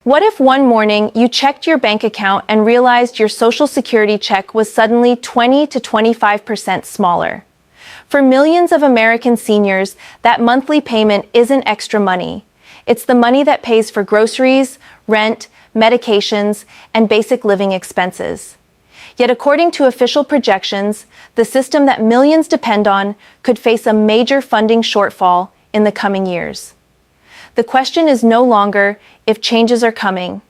What if one morning you checked your bank account and realized your Social Security check was suddenly 20 to 25% smaller? For millions of American seniors, that monthly payment isn't extra money. It's the money that pays for groceries, rent, medications, and basic living expenses. Yet according to official projections, the system that millions depend on could face a major funding shortfall in the coming years. The question is no longer if changes are coming.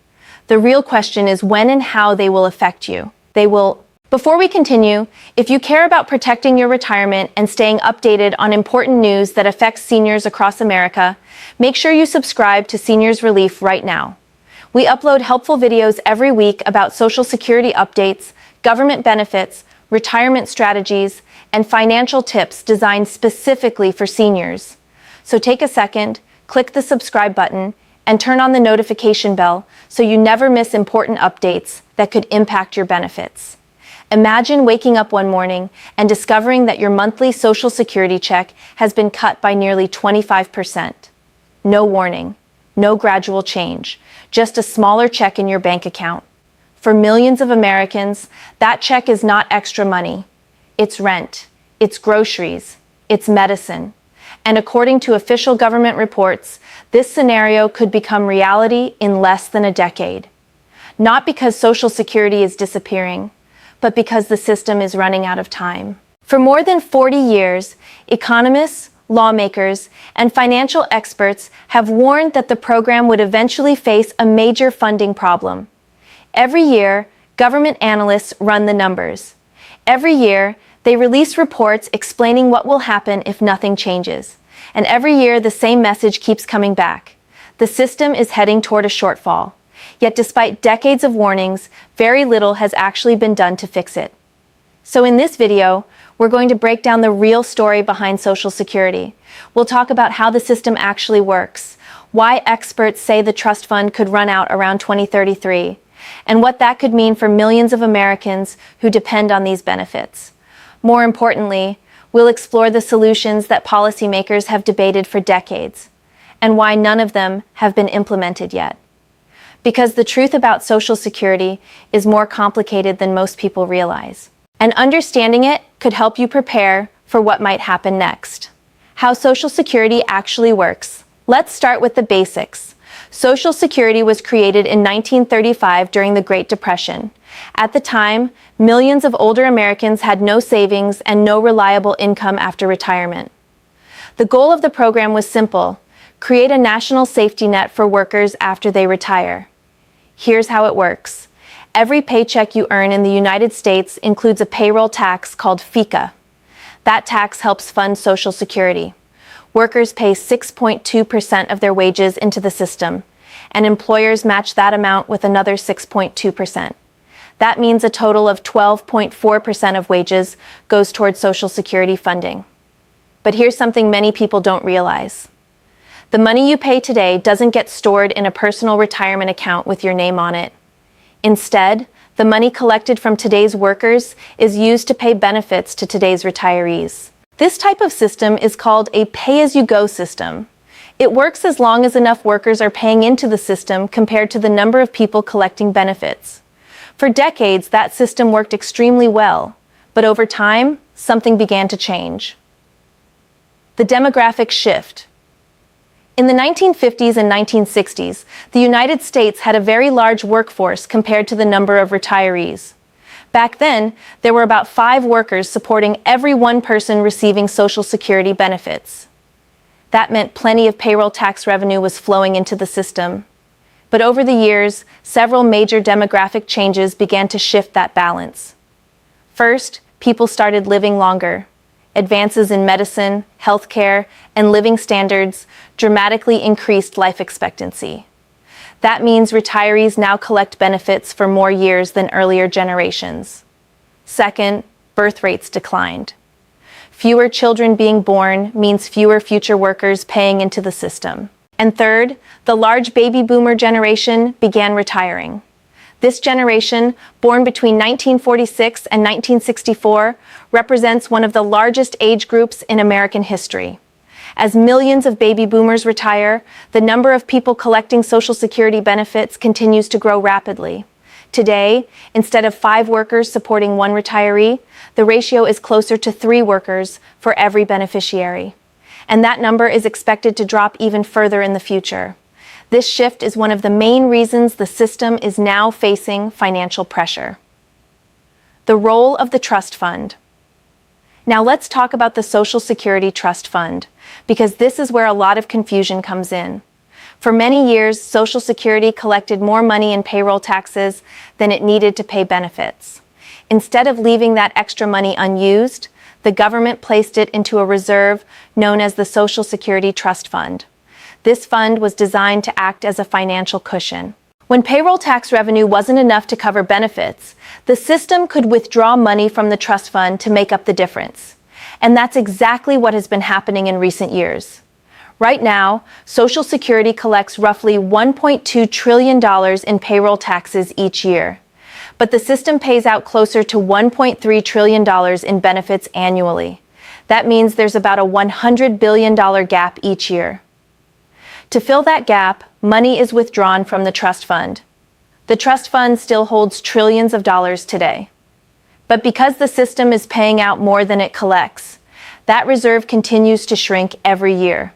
The real question is when and how they will affect you. Before we continue, if you care about protecting your retirement and staying updated on important news that affects seniors across America, make sure you subscribe to Seniors Relief right now. We upload helpful videos every week about Social Security updates, government benefits, retirement strategies, and financial tips designed specifically for seniors. So take a second, click the subscribe button, and turn on the notification bell so you never miss important updates that could impact your benefits. Imagine waking up one morning and discovering that your monthly Social Security check has been cut by nearly 25%. No warning, no gradual change, just a smaller check in your bank account. For millions of Americans, that check is not extra money. It's rent, it's groceries, it's medicine. And according to official government reports, this scenario could become reality in less than a decade. Not because Social Security is disappearing, but because the system is running out of time. For more than 40 years, economists, lawmakers, and financial experts have warned that the program would eventually face a major funding problem. Every year, government analysts run the numbers. Every year, they release reports explaining what will happen if nothing changes. And every year, the same message keeps coming back. The system is heading toward a shortfall. Yet despite decades of warnings, very little has actually been done to fix it. So in this video, we're going to break down the real story behind Social Security. We'll talk about how the system actually works, why experts say the trust fund could run out around 2033, and what that could mean for millions of Americans who depend on these benefits. More importantly, we'll explore the solutions that policymakers have debated for decades, and why none of them have been implemented yet. Because the truth about Social Security is more complicated than most people realize. And understanding it could help you prepare for what might happen next. How Social Security actually works. Let's start with the basics. Social Security was created in 1935 during the Great Depression. At the time, millions of older Americans had no savings and no reliable income after retirement. The goal of the program was simple: create a national safety net for workers after they retire. Here's how it works. Every paycheck you earn in the United States includes a payroll tax called FICA. That tax helps fund Social Security. Workers pay 6.2% of their wages into the system, and employers match that amount with another 6.2%. That means a total of 12.4% of wages goes towards Social Security funding. But here's something many people don't realize. The money you pay today doesn't get stored in a personal retirement account with your name on it. Instead, the money collected from today's workers is used to pay benefits to today's retirees. This type of system is called a pay-as-you-go system. It works as long as enough workers are paying into the system compared to the number of people collecting benefits. For decades, that system worked extremely well, but over time, something began to change. The demographic shift. In the 1950s and 1960s, the United States had a very large workforce compared to the number of retirees. Back then, there were about 5 workers supporting every one person receiving Social Security benefits. That meant plenty of payroll tax revenue was flowing into the system. But over the years, several major demographic changes began to shift that balance. First, people started living longer. Advances in medicine, healthcare, and living standards dramatically increased life expectancy. That means retirees now collect benefits for more years than earlier generations. Second, birth rates declined. Fewer children being born means fewer future workers paying into the system. And third, the large baby boomer generation began retiring. This generation, born between 1946 and 1964, represents one of the largest age groups in American history. As millions of baby boomers retire, the number of people collecting Social Security benefits continues to grow rapidly. Today, instead of 5 workers supporting one retiree, the ratio is closer to 3 workers for every beneficiary. And that number is expected to drop even further in the future. This shift is one of the main reasons the system is now facing financial pressure. The role of the trust fund. Now let's talk about the Social Security Trust Fund, because this is where a lot of confusion comes in. For many years, Social Security collected more money in payroll taxes than it needed to pay benefits. Instead of leaving that extra money unused, the government placed it into a reserve known as the Social Security Trust Fund. This fund was designed to act as a financial cushion. When payroll tax revenue wasn't enough to cover benefits, the system could withdraw money from the trust fund to make up the difference. And that's exactly what has been happening in recent years. Right now, Social Security collects roughly $1.2 trillion in payroll taxes each year. But the system pays out closer to $1.3 trillion in benefits annually. That means there's about a $100 billion gap each year. To fill that gap, money is withdrawn from the trust fund. The trust fund still holds trillions of dollars today. But because the system is paying out more than it collects, that reserve continues to shrink every year.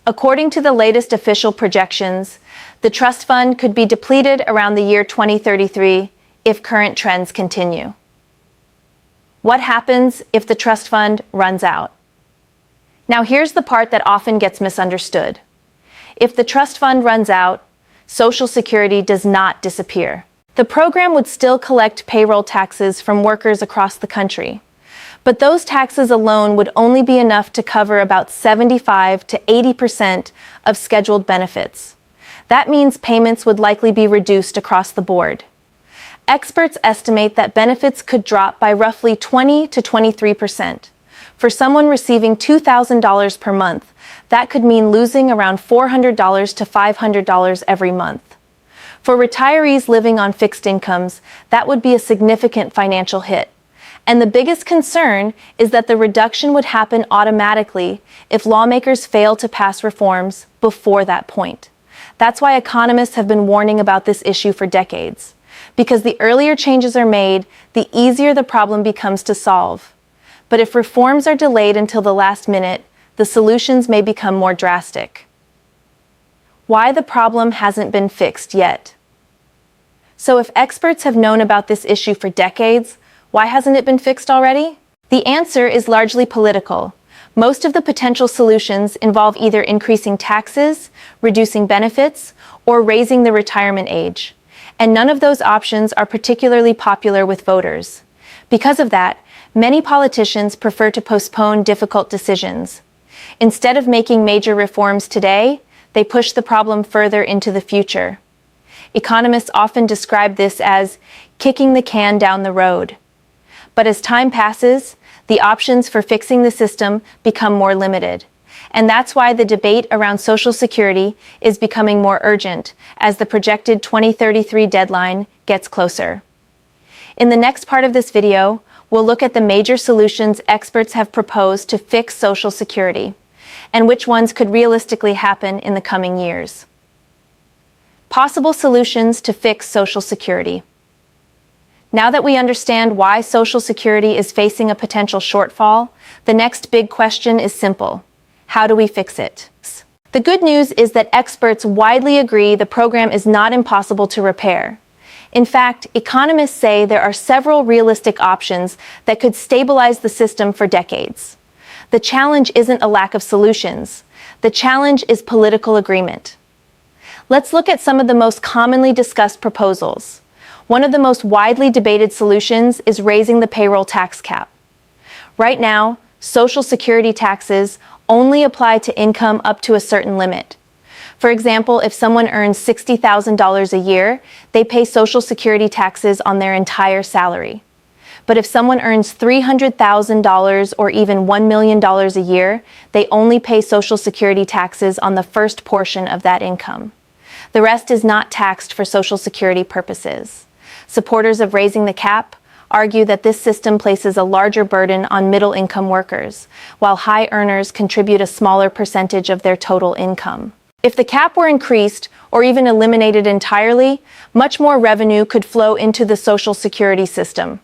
According to the latest official projections, the trust fund could be depleted around the year 2033 if current trends continue. What happens if the trust fund runs out? Now here's the part that often gets misunderstood. If the trust fund runs out, Social Security does not disappear. The program would still collect payroll taxes from workers across the country. But those taxes alone would only be enough to cover about 75 to 80% of scheduled benefits. That means payments would likely be reduced across the board. Experts estimate that benefits could drop by roughly 20 to 23%. For someone receiving $2,000 per month, that could mean losing around $400 to $500 every month. For retirees living on fixed incomes, that would be a significant financial hit. And the biggest concern is that the reduction would happen automatically if lawmakers fail to pass reforms before that point. That's why economists have been warning about this issue for decades. Because the earlier changes are made, the easier the problem becomes to solve. But if reforms are delayed until the last minute, the solutions may become more drastic. Why the problem hasn't been fixed yet? So if experts have known about this issue for decades, why hasn't it been fixed already? The answer is largely political. Most of the potential solutions involve either increasing taxes, reducing benefits, or raising the retirement age. And none of those options are particularly popular with voters. Because of that, many politicians prefer to postpone difficult decisions. Instead of making major reforms today, they push the problem further into the future. Economists often describe this as kicking the can down the road. But as time passes, the options for fixing the system become more limited. And that's why the debate around Social Security is becoming more urgent as the projected 2033 deadline gets closer. In the next part of this video, we'll look at the major solutions experts have proposed to fix Social Security, and which ones could realistically happen in the coming years. Possible solutions to fix Social Security. Now that we understand why Social Security is facing a potential shortfall, the next big question is simple. How do we fix it? The good news is that experts widely agree the program is not impossible to repair. In fact, economists say there are several realistic options that could stabilize the system for decades. The challenge isn't a lack of solutions. The challenge is political agreement. Let's look at some of the most commonly discussed proposals. One of the most widely debated solutions is raising the payroll tax cap. Right now, Social Security taxes only apply to income up to a certain limit. For example, if someone earns $60,000 a year, they pay Social Security taxes on their entire salary. But if someone earns $300,000 or even $1 million a year, they only pay Social Security taxes on the first portion of that income. The rest is not taxed for Social Security purposes. Supporters of raising the cap argue that this system places a larger burden on middle-income workers, while high earners contribute a smaller percentage of their total income. If the cap were increased, or even eliminated entirely, much more revenue could flow into the Social Security system.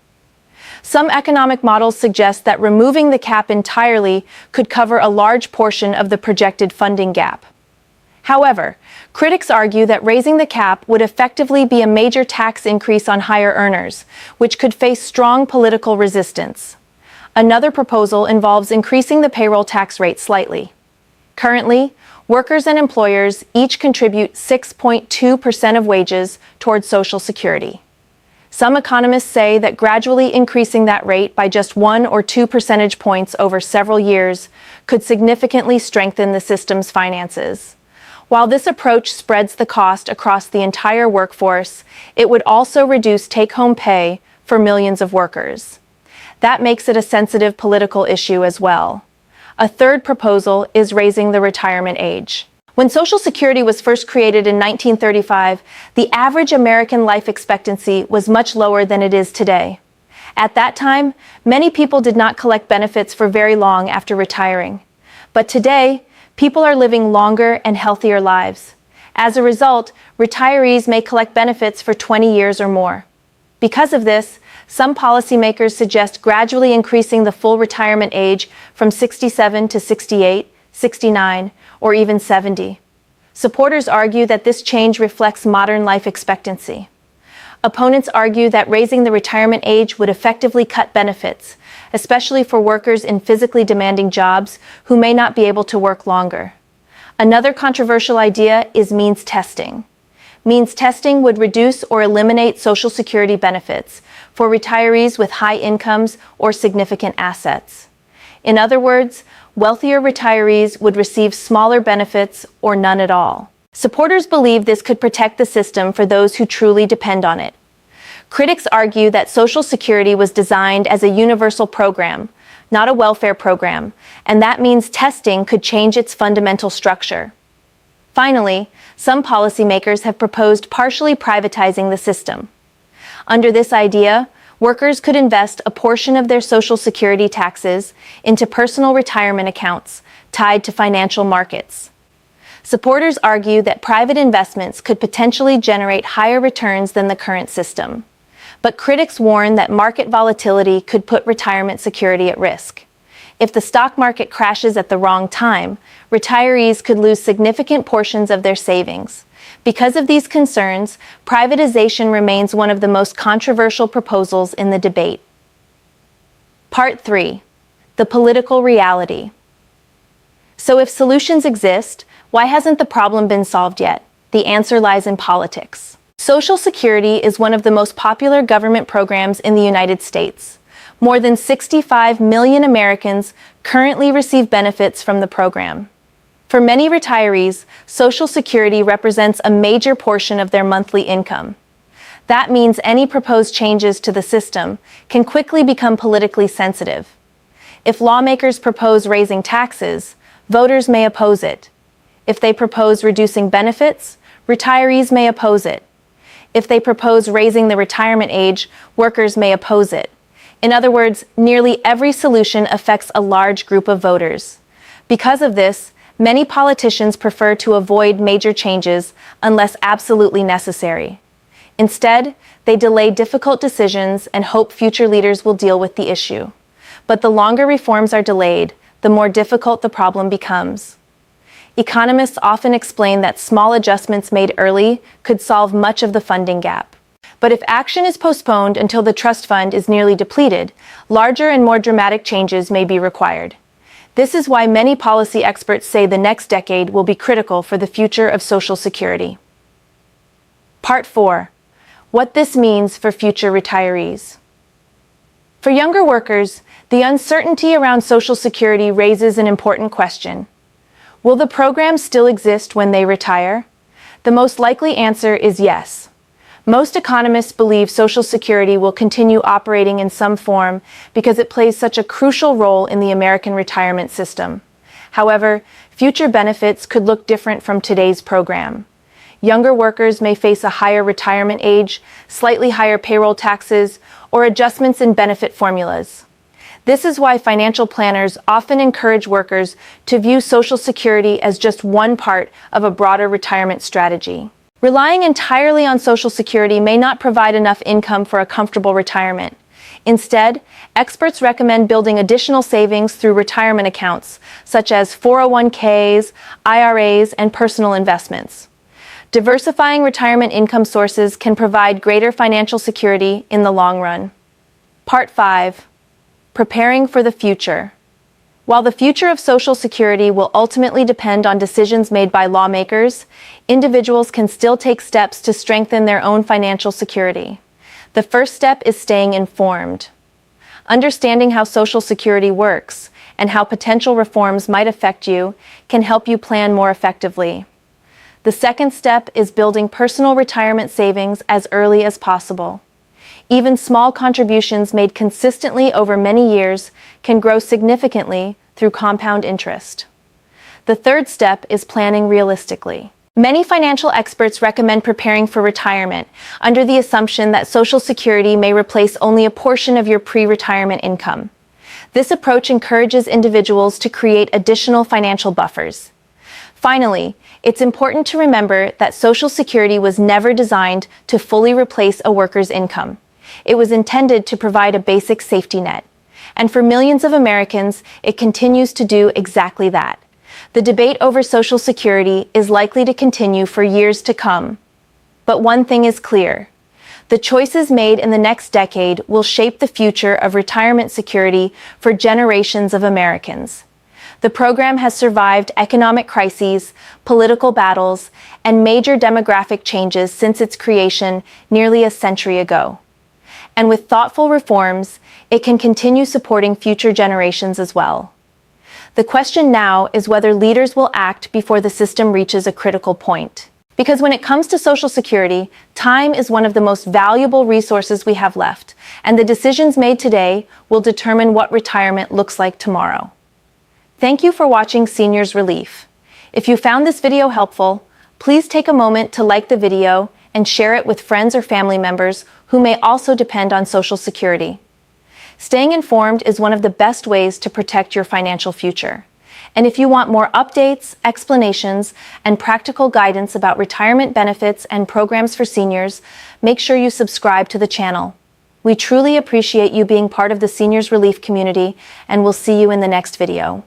Some economic models suggest that removing the cap entirely could cover a large portion of the projected funding gap. However, critics argue that raising the cap would effectively be a major tax increase on higher earners, which could face strong political resistance. Another proposal involves increasing the payroll tax rate slightly. Currently, workers and employers each contribute 6.2% of wages towards Social Security. Some economists say that gradually increasing that rate by just 1 or 2 percentage points over several years could significantly strengthen the system's finances. While this approach spreads the cost across the entire workforce, it would also reduce take-home pay for millions of workers. That makes it a sensitive political issue as well. A third proposal is raising the retirement age. When Social Security was first created in 1935, the average American life expectancy was much lower than it is today. At that time, many people did not collect benefits for very long after retiring. But today, people are living longer and healthier lives. As a result, retirees may collect benefits for 20 years or more. Because of this, some policymakers suggest gradually increasing the full retirement age from 67 to 68, 69, or even 70. Supporters argue that this change reflects modern life expectancy. Opponents argue that raising the retirement age would effectively cut benefits, especially for workers in physically demanding jobs who may not be able to work longer. Another controversial idea is means testing. Means testing would reduce or eliminate Social Security benefits for retirees with high incomes or significant assets. In other words, wealthier retirees would receive smaller benefits or none at all. Supporters believe this could protect the system for those who truly depend on it. Critics argue that Social Security was designed as a universal program, not a welfare program, and that means testing could change its fundamental structure. Finally, some policymakers have proposed partially privatizing the system. Under this idea, workers could invest a portion of their Social Security taxes into personal retirement accounts tied to financial markets. Supporters argue that private investments could potentially generate higher returns than the current system. But critics warn that market volatility could put retirement security at risk. If the stock market crashes at the wrong time, retirees could lose significant portions of their savings. Because of these concerns, privatization remains one of the most controversial proposals in the debate. Part 3. The political reality. So if solutions exist, why hasn't the problem been solved yet? The answer lies in politics. Social Security is one of the most popular government programs in the United States. More than 65 million Americans currently receive benefits from the program. For many retirees, Social Security represents a major portion of their monthly income. That means any proposed changes to the system can quickly become politically sensitive. If lawmakers propose raising taxes, voters may oppose it. If they propose reducing benefits, retirees may oppose it. If they propose raising the retirement age, workers may oppose it. In other words, nearly every solution affects a large group of voters. Because of this, many politicians prefer to avoid major changes unless absolutely necessary. Instead, they delay difficult decisions and hope future leaders will deal with the issue. But the longer reforms are delayed, the more difficult the problem becomes. Economists often explain that small adjustments made early could solve much of the funding gap. But if action is postponed until the trust fund is nearly depleted, larger and more dramatic changes may be required. This is why many policy experts say the next decade will be critical for the future of Social Security. Part 4. What this means for future retirees. For younger workers, the uncertainty around Social Security raises an important question. Will the program still exist when they retire? The most likely answer is yes. Most economists believe Social Security will continue operating in some form because it plays such a crucial role in the American retirement system. However, future benefits could look different from today's program. Younger workers may face a higher retirement age, slightly higher payroll taxes, or adjustments in benefit formulas. This is why financial planners often encourage workers to view Social Security as just one part of a broader retirement strategy. Relying entirely on Social Security may not provide enough income for a comfortable retirement. Instead, experts recommend building additional savings through retirement accounts, such as 401ks, IRAs, and personal investments. Diversifying retirement income sources can provide greater financial security in the long run. Part 5. Preparing for the future. While the future of Social Security will ultimately depend on decisions made by lawmakers, individuals can still take steps to strengthen their own financial security. The first step is staying informed. Understanding how Social Security works and how potential reforms might affect you can help you plan more effectively. The second step is building personal retirement savings as early as possible. Even small contributions made consistently over many years can grow significantly through compound interest. The third step is planning realistically. Many financial experts recommend preparing for retirement under the assumption that Social Security may replace only a portion of your pre-retirement income. This approach encourages individuals to create additional financial buffers. Finally, it's important to remember that Social Security was never designed to fully replace a worker's income. It was intended to provide a basic safety net. And for millions of Americans, it continues to do exactly that. The debate over Social Security is likely to continue for years to come. But one thing is clear. The choices made in the next decade will shape the future of retirement security for generations of Americans. The program has survived economic crises, political battles, and major demographic changes since its creation nearly a century ago. And with thoughtful reforms, it can continue supporting future generations as well. The question now is whether leaders will act before the system reaches a critical point. Because when it comes to Social Security, time is one of the most valuable resources we have left, and the decisions made today will determine what retirement looks like tomorrow. Thank you for watching Seniors Relief. If you found this video helpful, please take a moment to like the video and share it with friends or family members who may also depend on Social Security. Staying informed is one of the best ways to protect your financial future. And if you want more updates, explanations, and practical guidance about retirement benefits and programs for seniors, make sure you subscribe to the channel. We truly appreciate you being part of the Seniors Relief community, and we'll see you in the next video.